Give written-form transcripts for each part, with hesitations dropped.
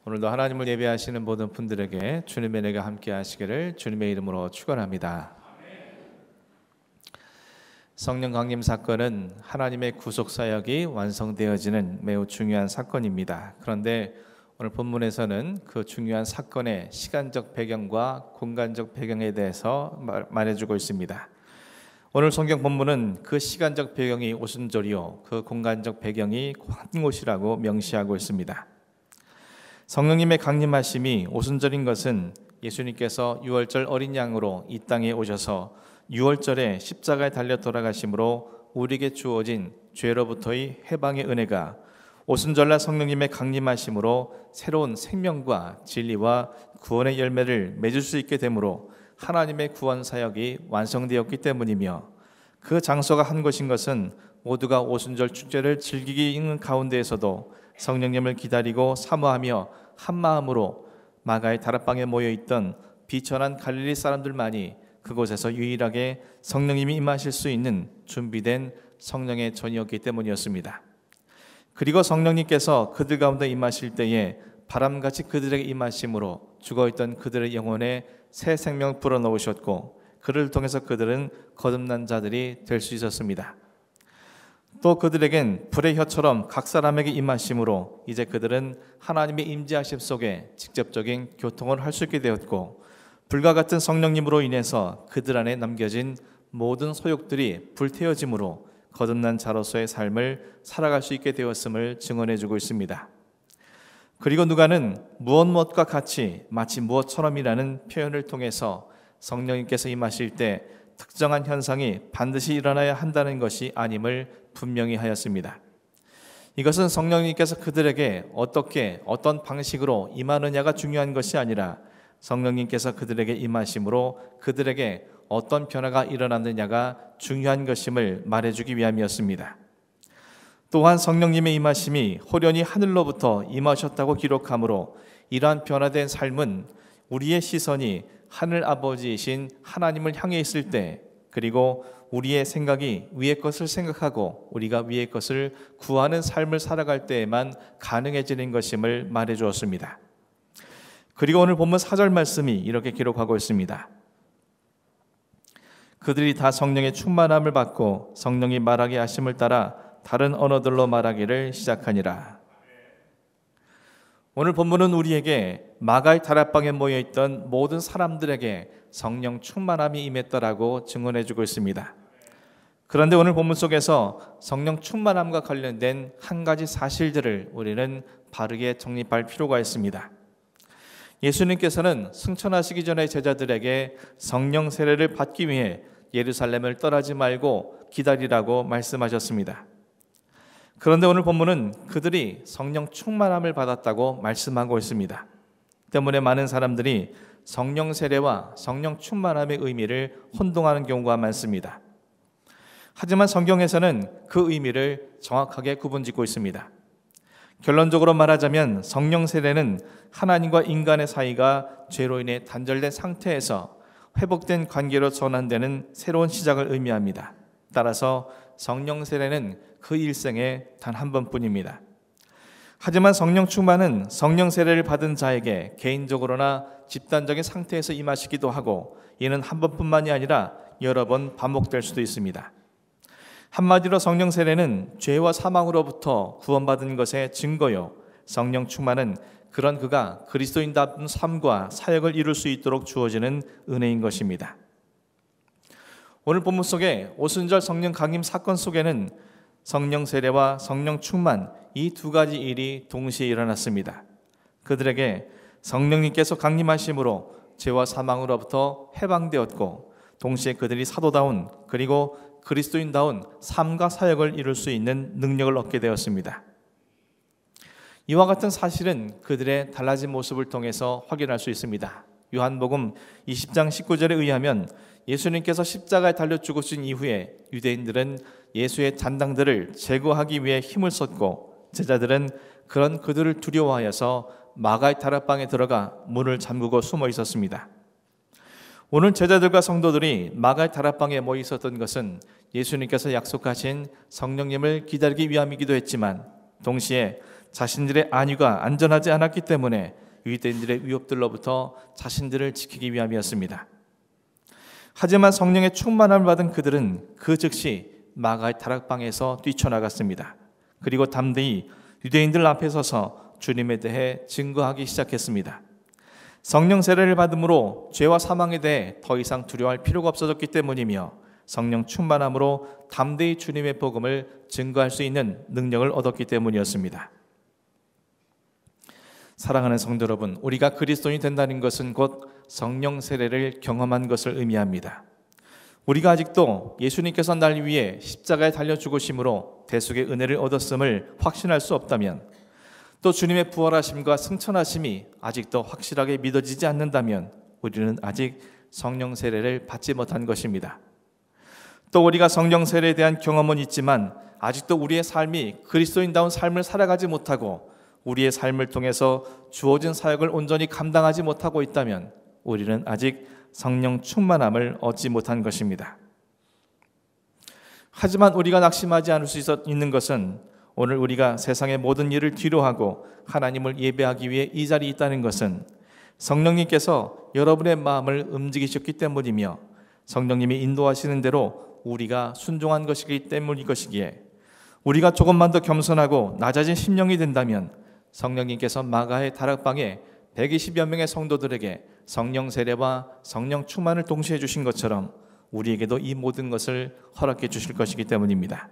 오늘도 하나님을 예배하시는 모든 분들에게 주님의 은혜가 함께 하시기를 주님의 이름으로 축원합니다. 성령 강림 사건은 하나님의 구속 사역이 완성되어지는 매우 중요한 사건입니다. 그런데 오늘 본문에서는 그 중요한 사건의 시간적 배경과 공간적 배경에 대해서 말해주고 있습니다. 오늘 성경 본문은 그 시간적 배경이 오순절이요, 그 공간적 배경이 한 곳이라고 명시하고 있습니다. 성령님의 강림하심이 오순절인 것은 예수님께서 유월절 어린 양으로 이 땅에 오셔서 유월절에 십자가에 달려 돌아가심으로 우리에게 주어진 죄로부터의 해방의 은혜가 오순절날 성령님의 강림하심으로 새로운 생명과 진리와 구원의 열매를 맺을 수 있게 되므로 하나님의 구원 사역이 완성되었기 때문이며, 그 장소가 한 곳인 것은 모두가 오순절 축제를 즐기기 있는 가운데에서도 성령님을 기다리고 사모하며 한 마음으로 마가의 다락방에 모여있던 비천한 갈릴리 사람들만이 그곳에서 유일하게 성령님이 임하실 수 있는 준비된 성령의 전이었기 때문이었습니다. 그리고 성령님께서 그들 가운데 임하실 때에 바람같이 그들에게 임하심으로 죽어있던 그들의 영혼에 새 생명을 불어넣으셨고, 그를 통해서 그들은 거듭난 자들이 될 수 있었습니다. 또 그들에겐 불의 혀처럼 각 사람에게 임하심으로 이제 그들은 하나님의 임재하심 속에 직접적인 교통을 할 수 있게 되었고, 불과 같은 성령님으로 인해서 그들 안에 남겨진 모든 소욕들이 불태워짐으로 거듭난 자로서의 삶을 살아갈 수 있게 되었음을 증언해주고 있습니다. 그리고 누가는 무엇과 같이 마치 무엇처럼이라는 표현을 통해서 성령님께서 임하실 때 특정한 현상이 반드시 일어나야 한다는 것이 아님을 분명히 하였습니다. 이것은 성령님께서 그들에게 어떤 방식으로 임하느냐가 중요한 것이 아니라 성령님께서 그들에게 임하심으로 그들에게 어떤 변화가 일어났느냐가 중요한 것임을 말해주기 위함이었습니다. 또한 성령님의 임하심이 호련히 하늘로부터 임하셨다고 기록하므로 이러한 변화된 삶은 우리의 시선이 하늘 아버지이신 하나님을 향해 있을 때, 그리고 우리의 생각이 위의 것을 생각하고 우리가 위의 것을 구하는 삶을 살아갈 때에만 가능해지는 것임을 말해주었습니다. 그리고 오늘 본문 4절 말씀이 이렇게 기록하고 있습니다. 그들이 다 성령의 충만함을 받고 성령이 말하게 하심을 따라 다른 언어들로 말하기를 시작하니라. 오늘 본문은 우리에게 마가의 다락방에 모여있던 모든 사람들에게 성령 충만함이 임했다라고 증언해주고 있습니다. 그런데 오늘 본문 속에서 성령 충만함과 관련된 한 가지 사실들을 우리는 바르게 정립할 필요가 있습니다. 예수님께서는 승천하시기 전에 제자들에게 성령 세례를 받기 위해 예루살렘을 떠나지 말고 기다리라고 말씀하셨습니다. 그런데 오늘 본문은 그들이 성령 충만함을 받았다고 말씀하고 있습니다. 때문에 많은 사람들이 성령 세례와 성령 충만함의 의미를 혼동하는 경우가 많습니다. 하지만 성경에서는 그 의미를 정확하게 구분짓고 있습니다. 결론적으로 말하자면 성령 세례는 하나님과 인간의 사이가 죄로 인해 단절된 상태에서 회복된 관계로 전환되는 새로운 시작을 의미합니다. 따라서 성령 세례는 그 일생에 단 한 번뿐입니다. 하지만 성령 충만은 성령 세례를 받은 자에게 개인적으로나 집단적인 상태에서 임하시기도 하고, 이는 한 번뿐만이 아니라 여러 번 반복될 수도 있습니다. 한마디로 성령 세례는 죄와 사망으로부터 구원받은 것의 증거요, 성령 충만은 그런 그가 그리스도인답은 삶과 사역을 이룰 수 있도록 주어지는 은혜인 것입니다. 오늘 본문 속에 오순절 성령 강림 사건 속에는 성령 세례와 성령 충만, 이 두 가지 일이 동시에 일어났습니다. 그들에게 성령님께서 강림하심으로 죄와 사망으로부터 해방되었고, 동시에 그들이 사도다운 그리고 그리스도인다운 삶과 사역을 이룰 수 있는 능력을 얻게 되었습니다. 이와 같은 사실은 그들의 달라진 모습을 통해서 확인할 수 있습니다. 요한복음 20장 19절에 의하면 예수님께서 십자가에 달려 죽으신 이후에 유대인들은 예수의 잔당들을 제거하기 위해 힘을 썼고, 제자들은 그런 그들을 두려워하여서 마가의 다락방에 들어가 문을 잠그고 숨어 있었습니다. 오늘 제자들과 성도들이 마가의 다락방에 모여 있었던 것은 예수님께서 약속하신 성령님을 기다리기 위함이기도 했지만, 동시에 자신들의 안위가 안전하지 않았기 때문에 유대인들의 위협들로부터 자신들을 지키기 위함이었습니다. 하지만 성령의 충만함을 받은 그들은 그 즉시 마가의 다락방에서 뛰쳐나갔습니다. 그리고 담대히 유대인들 앞에 서서 주님에 대해 증거하기 시작했습니다. 성령 세례를 받음으로 죄와 사망에 대해 더 이상 두려워할 필요가 없어졌기 때문이며 성령 충만함으로 담대히 주님의 복음을 증거할 수 있는 능력을 얻었기 때문이었습니다. 사랑하는 성도 여러분, 우리가 그리스도인이 된다는 것은 곧 성령 세례를 경험한 것을 의미합니다. 우리가 아직도 예수님께서 날 위해 십자가에 달려 죽으심으로 대속의 은혜를 얻었음을 확신할 수 없다면, 또 주님의 부활하심과 승천하심이 아직도 확실하게 믿어지지 않는다면 우리는 아직 성령 세례를 받지 못한 것입니다. 또 우리가 성령 세례에 대한 경험은 있지만 아직도 우리의 삶이 그리스도인다운 삶을 살아가지 못하고 우리의 삶을 통해서 주어진 사역을 온전히 감당하지 못하고 있다면 우리는 아직 성령 충만함을 얻지 못한 것입니다. 하지만 우리가 낙심하지 않을 수 있는 것은 오늘 우리가 세상의 모든 일을 뒤로하고 하나님을 예배하기 위해 이 자리에 있다는 것은 성령님께서 여러분의 마음을 움직이셨기 때문이며 성령님이 인도하시는 대로 우리가 순종한 것이기 때문인 것이기에, 우리가 조금만 더 겸손하고 낮아진 심령이 된다면 성령님께서 마가의 다락방에 120여 명의 성도들에게 성령 세례와 성령 충만을 동시에 주신 것처럼 우리에게도 이 모든 것을 허락해 주실 것이기 때문입니다.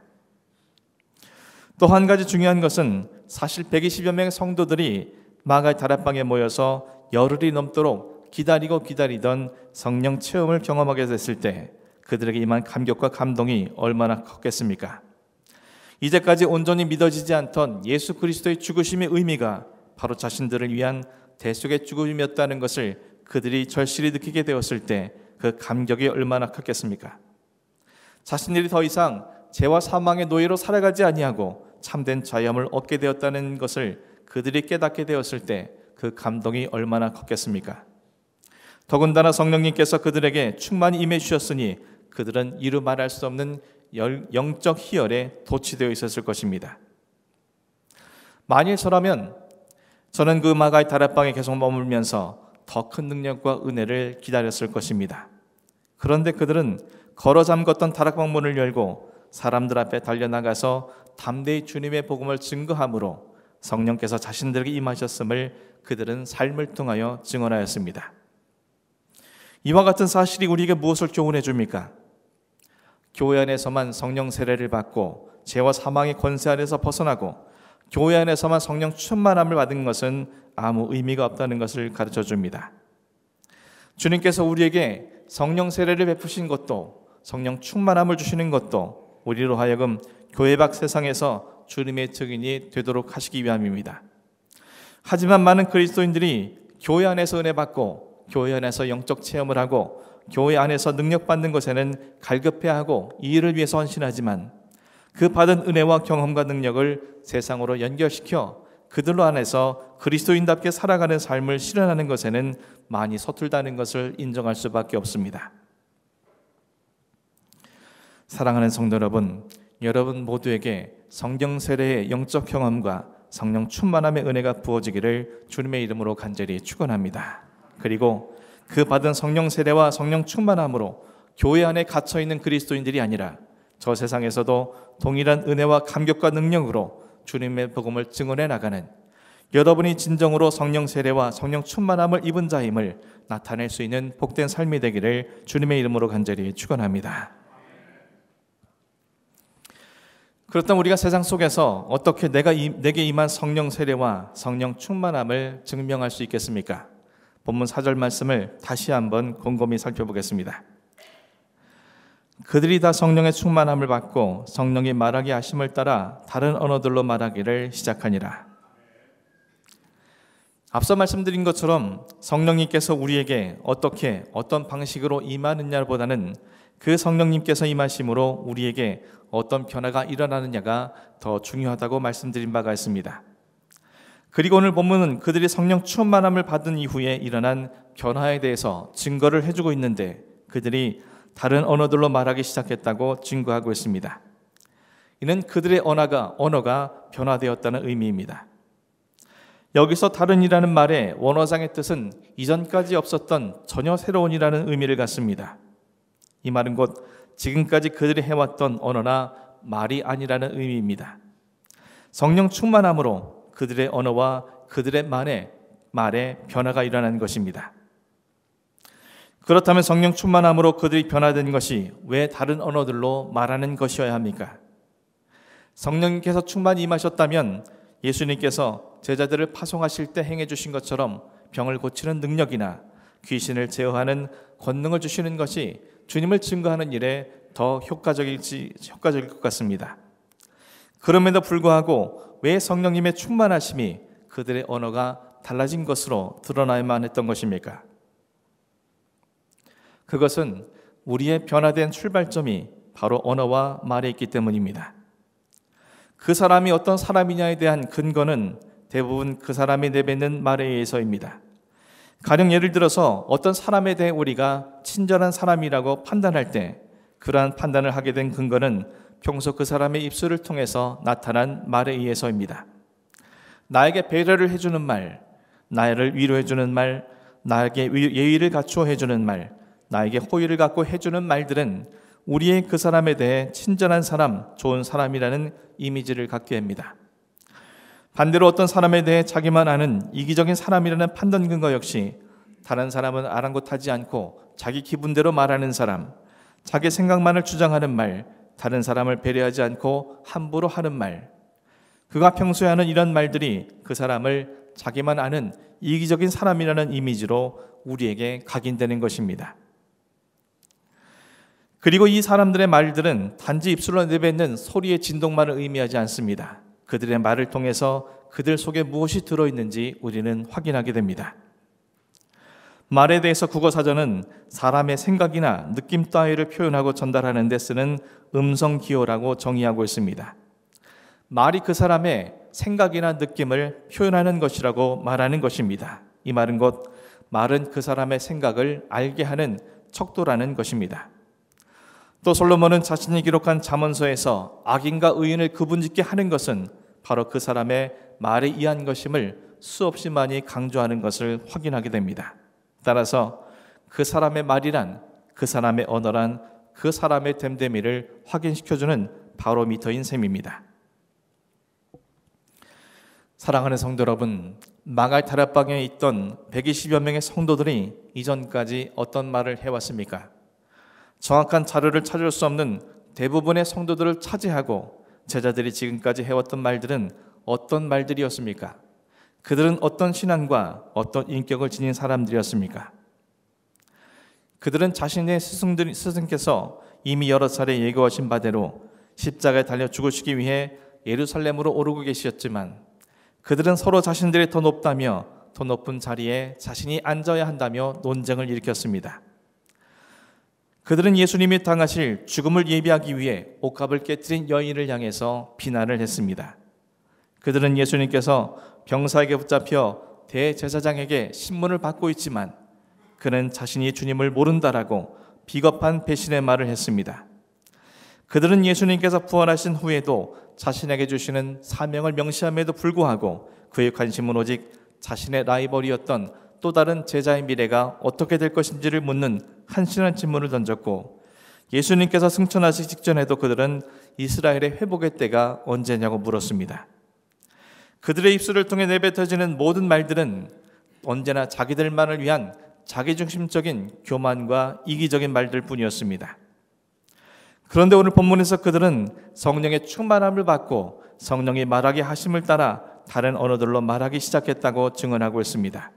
또 한 가지 중요한 것은 사실 120여 명의 성도들이 마가의 다락방에 모여서 열흘이 넘도록 기다리던 성령 체험을 경험하게 됐을 때 그들에게 임한 감격과 감동이 얼마나 컸겠습니까? 이제까지 온전히 믿어지지 않던 예수 그리스도의 죽으심의 의미가 바로 자신들을 위한 대속의 죽음이었다는 것을 그들이 절실히 느끼게 되었을 때 그 감격이 얼마나 컸겠습니까? 자신들이 더 이상 죄와 사망의 노예로 살아가지 아니하고 참된 자유함을 얻게 되었다는 것을 그들이 깨닫게 되었을 때 그 감동이 얼마나 컸겠습니까? 더군다나 성령님께서 그들에게 충만히 임해 주셨으니 그들은 이루 말할 수 없는 영적 희열에 도취되어 있었을 것입니다. 만일 저라면 저는 그 마가의 다락방에 계속 머물면서 더 큰 능력과 은혜를 기다렸을 것입니다. 그런데 그들은 걸어 잠궜던 다락방 문을 열고 사람들 앞에 달려나가서 담대히 주님의 복음을 증거함으로 성령께서 자신들에게 임하셨음을 그들은 삶을 통하여 증언하였습니다. 이와 같은 사실이 우리에게 무엇을 교훈해 줍니까? 교회 안에서만 성령 세례를 받고 죄와 사망의 권세 안에서 벗어나고 교회 안에서만 성령 충만함을 받은 것은 아무 의미가 없다는 것을 가르쳐 줍니다. 주님께서 우리에게 성령 세례를 베푸신 것도, 성령 충만함을 주시는 것도 우리로 하여금 교회 밖 세상에서 주님의 증인이 되도록 하시기 위함입니다. 하지만 많은 그리스도인들이 교회 안에서 은혜 받고 교회 안에서 영적 체험을 하고 교회 안에서 능력받는 것에는 갈급해하고 이 일을 위해서 헌신하지만 그 받은 은혜와 경험과 능력을 세상으로 연결시켜 그들로 안에서 그리스도인답게 살아가는 삶을 실현하는 것에는 많이 서툴다는 것을 인정할 수밖에 없습니다. 사랑하는 성도 여러분, 여러분 모두에게 성령 세례의 영적 경험과 성령 충만함의 은혜가 부어지기를 주님의 이름으로 간절히 축원합니다. 그리고 그 받은 성령 세례와 성령 충만함으로 교회 안에 갇혀 있는 그리스도인들이 아니라 저 세상에서도 동일한 은혜와 감격과 능력으로 주님의 복음을 증언해 나가는, 여러분이 진정으로 성령 세례와 성령 충만함을 입은 자임을 나타낼 수 있는 복된 삶이 되기를 주님의 이름으로 간절히 축원합니다. 그렇다면 우리가 세상 속에서 어떻게 내게 임한 성령 세례와 성령 충만함을 증명할 수 있겠습니까? 본문 4절 말씀을 다시 한번 곰곰이 살펴보겠습니다. 그들이 다 성령의 충만함을 받고 성령이 말하게 하심을 따라 다른 언어들로 말하기를 시작하니라. 앞서 말씀드린 것처럼 성령님께서 우리에게 어떤 방식으로 임하느냐보다는 그 성령님께서 임하심으로 우리에게 어떤 변화가 일어나느냐가 더 중요하다고 말씀드린 바가 있습니다. 그리고 오늘 본문은 그들이 성령 충만함을 받은 이후에 일어난 변화에 대해서 증거를 해주고 있는데 그들이 다른 언어들로 말하기 시작했다고 증거하고 있습니다. 이는 그들의 언어가 변화되었다는 의미입니다. 여기서 다른이라는 말의 원어상의 뜻은 이전까지 없었던 전혀 새로운이라는 의미를 갖습니다. 이 말은 곧 지금까지 그들이 해왔던 언어나 말이 아니라는 의미입니다. 성령 충만함으로 그들의 언어와 그들의 말에 변화가 일어나는 것입니다. 그렇다면 성령 충만함으로 그들이 변화된 것이 왜 다른 언어들로 말하는 것이어야 합니까? 성령님께서 충만히 임하셨다면 예수님께서 제자들을 파송하실 때 행해 주신 것처럼 병을 고치는 능력이나 귀신을 제어하는 권능을 주시는 것이 주님을 증거하는 일에 더 효과적일 것 같습니다. 그럼에도 불구하고 왜 성령님의 충만하심이 그들의 언어가 달라진 것으로 드러나야만 했던 것입니까? 그것은 우리의 변화된 출발점이 바로 언어와 말에 있기 때문입니다. 그 사람이 어떤 사람이냐에 대한 근거는 대부분 그 사람이 내뱉는 말에 의해서입니다. 가령 예를 들어서 어떤 사람에 대해 우리가 친절한 사람이라고 판단할 때 그러한 판단을 하게 된 근거는 평소 그 사람의 입술을 통해서 나타난 말에 의해서입니다. 나에게 배려를 해주는 말, 나를 위로해주는 말, 나에게 예의를 갖추어 해주는 말, 나에게 호의를 갖고 해주는 말들은 우리의 그 사람에 대해 친절한 사람, 좋은 사람이라는 이미지를 갖게 합니다. 반대로 어떤 사람에 대해 자기만 아는 이기적인 사람이라는 판단 근거 역시 다른 사람은 아랑곳하지 않고 자기 기분대로 말하는 사람, 자기 생각만을 주장하는 말, 다른 사람을 배려하지 않고 함부로 하는 말, 그가 평소에 하는 이런 말들이 그 사람을 자기만 아는 이기적인 사람이라는 이미지로 우리에게 각인되는 것입니다. 그리고 이 사람들의 말들은 단지 입술로 내뱉는 소리의 진동만을 의미하지 않습니다. 그들의 말을 통해서 그들 속에 무엇이 들어있는지 우리는 확인하게 됩니다. 말에 대해서 국어사전은 사람의 생각이나 느낌 따위를 표현하고 전달하는 데 쓰는 음성기호라고 정의하고 있습니다. 말이 그 사람의 생각이나 느낌을 표현하는 것이라고 말하는 것입니다. 이 말은 곧 말은 그 사람의 생각을 알게 하는 척도라는 것입니다. 또 솔로몬은 자신이 기록한 잠언서에서 악인과 의인을 구분짓게 하는 것은 바로 그 사람의 말에 의한 것임을 수없이 많이 강조하는 것을 확인하게 됩니다. 따라서 그 사람의 말이란, 그 사람의 언어란 그 사람의 됨됨이를 확인시켜주는 바로미터인 셈입니다. 사랑하는 성도 여러분, 마갈 다락방에 있던 120여 명의 성도들이 이전까지 어떤 말을 해왔습니까? 정확한 자료를 찾을 수 없는 대부분의 성도들을 차지하고 제자들이 지금까지 해왔던 말들은 어떤 말들이었습니까? 그들은 어떤 신앙과 어떤 인격을 지닌 사람들이었습니까? 그들은 자신의 스승께서 이미 여러 차례 예고하신 바대로 십자가에 달려 죽으시기 위해 예루살렘으로 오르고 계셨지만 그들은 서로 자신들이 더 높다며 더 높은 자리에 자신이 앉아야 한다며 논쟁을 일으켰습니다. 그들은 예수님이 당하실 죽음을 예비하기 위해 옷값을 깨뜨린 여인을 향해서 비난을 했습니다. 그들은 예수님께서 병사에게 붙잡혀 대제사장에게 신문을 받고 있지만 그는 자신이 주님을 모른다라고 비겁한 배신의 말을 했습니다. 그들은 예수님께서 부활하신 후에도 자신에게 주시는 사명을 명시함에도 불구하고 그의 관심은 오직 자신의 라이벌이었던 또 다른 제자의 미래가 어떻게 될 것인지를 묻는 한심한 질문을 던졌고, 예수님께서 승천하시기 직전에도 그들은 이스라엘의 회복의 때가 언제냐고 물었습니다. 그들의 입술을 통해 내뱉어지는 모든 말들은 언제나 자기들만을 위한 자기중심적인 교만과 이기적인 말들 뿐이었습니다. 그런데 오늘 본문에서 그들은 성령의 충만함을 받고 성령이 말하게 하심을 따라 다른 언어들로 말하기 시작했다고 증언하고 있습니다.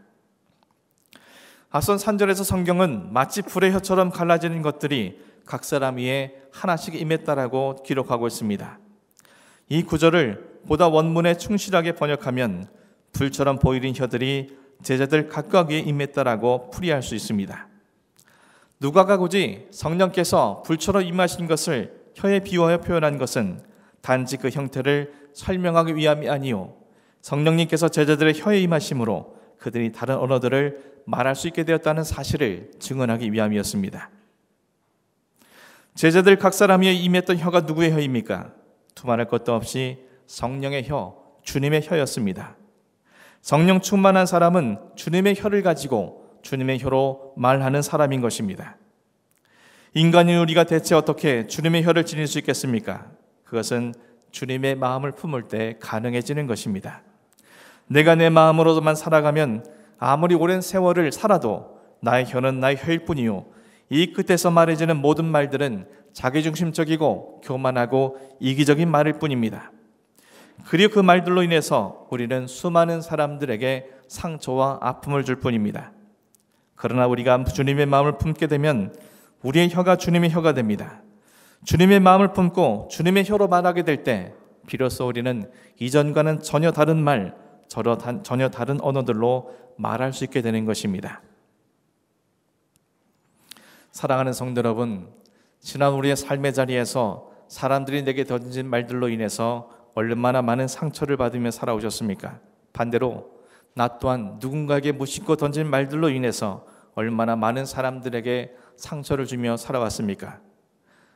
앞선 3절에서 성경은 마치 불의 혀처럼 갈라지는 것들이 각 사람 위에 하나씩 임했다라고 기록하고 있습니다. 이 구절을 보다 원문에 충실하게 번역하면 불처럼 보이는 혀들이 제자들 각각 위에 임했다라고 풀이할 수 있습니다. 누가가 굳이 성령께서 불처럼 임하신 것을 혀에 비유하여 표현한 것은 단지 그 형태를 설명하기 위함이 아니요 성령님께서 제자들의 혀에 임하심으로 그들이 다른 언어들을 말할 수 있게 되었다는 사실을 증언하기 위함이었습니다. 제자들 각 사람 위에 임했던 혀가 누구의 혀입니까? 두말할 것도 없이 성령의 혀, 주님의 혀였습니다. 성령 충만한 사람은 주님의 혀를 가지고 주님의 혀로 말하는 사람인 것입니다. 인간인 우리가 대체 어떻게 주님의 혀를 지닐 수 있겠습니까? 그것은 주님의 마음을 품을 때 가능해지는 것입니다. 내가 내 마음으로만 살아가면 아무리 오랜 세월을 살아도 나의 혀는 나의 혀일 뿐이요, 이 끝에서 말해지는 모든 말들은 자기중심적이고 교만하고 이기적인 말일 뿐입니다. 그리고 그 말들로 인해서 우리는 수많은 사람들에게 상처와 아픔을 줄 뿐입니다. 그러나 우리가 주님의 마음을 품게 되면 우리의 혀가 주님의 혀가 됩니다. 주님의 마음을 품고 주님의 혀로 말하게 될 때 비로소 우리는 이전과는 전혀 다른 말, 전혀 다른 언어들로 말할 수 있게 되는 것입니다. 사랑하는 성도 여러분, 지난 우리의 삶의 자리에서 사람들이 내게 던진 말들로 인해서 얼마나 많은 상처를 받으며 살아오셨습니까? 반대로 나 또한 누군가에게 무심코 던진 말들로 인해서 얼마나 많은 사람들에게 상처를 주며 살아왔습니까?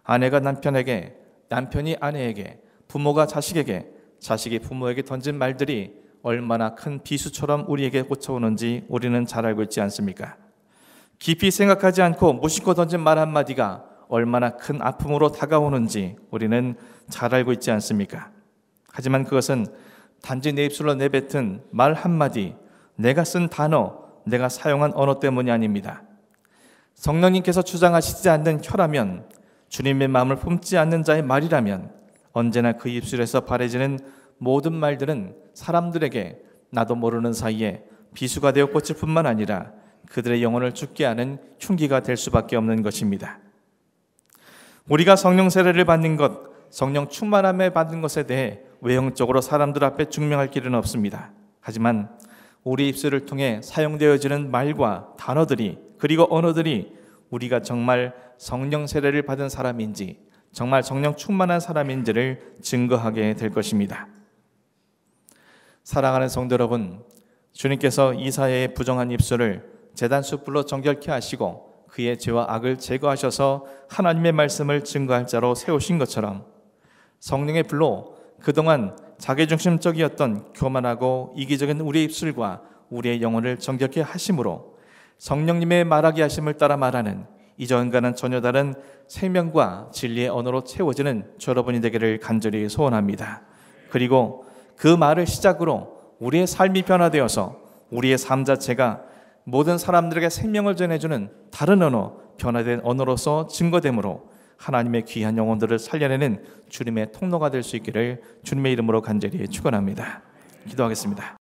아내가 남편에게, 남편이 아내에게, 부모가 자식에게, 자식이 부모에게 던진 말들이 얼마나 큰 비수처럼 우리에게 꽂혀오는지 우리는 잘 알고 있지 않습니까? 깊이 생각하지 않고 무심코 던진 말 한마디가 얼마나 큰 아픔으로 다가오는지 우리는 잘 알고 있지 않습니까? 하지만 그것은 단지 내 입술로 내뱉은 말 한마디, 내가 쓴 단어, 내가 사용한 언어 때문이 아닙니다. 성령님께서 주장하시지 않는 혀라면, 주님의 마음을 품지 않는 자의 말이라면 언제나 그 입술에서 발해지는 모든 말들은 사람들에게 나도 모르는 사이에 비수가 되어 꽂힐 뿐만 아니라 그들의 영혼을 죽게 하는 흉기가 될 수밖에 없는 것입니다. 우리가 성령 세례를 받는 것, 성령 충만함에 받는 것에 대해 외형적으로 사람들 앞에 증명할 길은 없습니다. 하지만 우리 입술을 통해 사용되어지는 말과 단어들이, 그리고 언어들이 우리가 정말 성령 세례를 받은 사람인지, 정말 성령 충만한 사람인지를 증거하게 될 것입니다. 사랑하는 성도 여러분, 주님께서 이사야의 부정한 입술을 제단 숯불로 정결케 하시고 그의 죄와 악을 제거하셔서 하나님의 말씀을 증거할 자로 세우신 것처럼 성령의 불로 그동안 자기중심적이었던 교만하고 이기적인 우리의 입술과 우리의 영혼을 정결케 하심으로 성령님의 말하게 하심을 따라 말하는 이전과는 전혀 다른 생명과 진리의 언어로 채워지는 여러분이 되기를 간절히 소원합니다. 그리고 그 말을 시작으로 우리의 삶이 변화되어서 우리의 삶 자체가 모든 사람들에게 생명을 전해주는 다른 언어, 변화된 언어로서 증거되므로 하나님의 귀한 영혼들을 살려내는 주님의 통로가 될 수 있기를 주님의 이름으로 간절히 축원합니다. 기도하겠습니다.